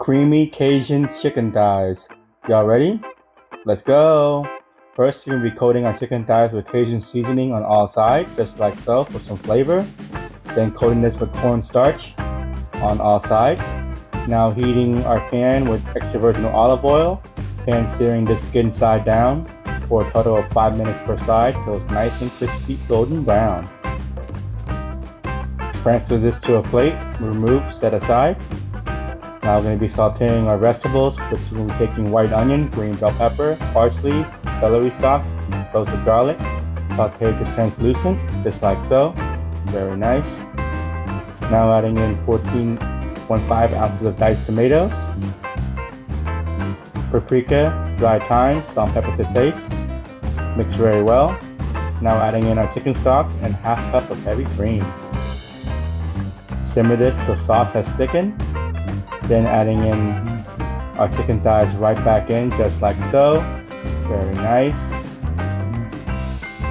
creamy Cajun chicken thighs. Y'all ready? Let's go! First, we're going to be coating our chicken thighs with Cajun seasoning on all sides, just like so, for some flavor. Then coating this with cornstarch on all sides. Now heating our pan with extra virgin olive oil. Pan searing the skin side down for a total of 5 minutes per side till it's nice and crispy golden brown. Transfer this to a plate, remove, set aside. Now we're going to be sauteing our vegetables with some taking white onion, green bell pepper, parsley, celery stalk, cloves of garlic. Sauteed to translucent, just like so. Very nice. Now adding in 14.5 ounces of diced tomatoes, paprika, dry thyme, salt and pepper to taste. Mix very well. Now adding in our chicken stock and half cup of heavy cream. Simmer this till sauce has thickened. Then adding in our chicken thighs right back in, just like so. Very nice.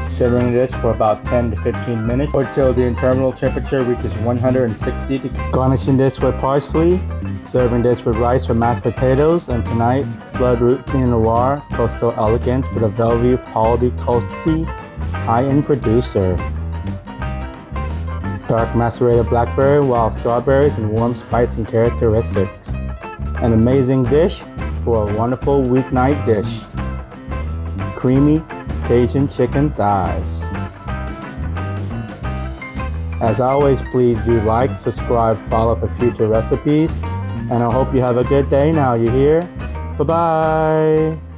Simmering this for about 10 to 15 minutes or till the internal temperature reaches 160 degrees. Garnishing this with parsley. Serving this with rice or mashed potatoes. And tonight, Bloodroot Pinot Noir Coastal Elegance with a Bellevue Quality Coasty high-end producer. Dark macerated blackberry, wild strawberries, and warm spice and characteristics. An amazing dish for a wonderful weeknight dish. Creamy Cajun chicken thighs. As always, please do like, subscribe, follow for future recipes, and I hope you have a good day now, you hear? Bye-bye!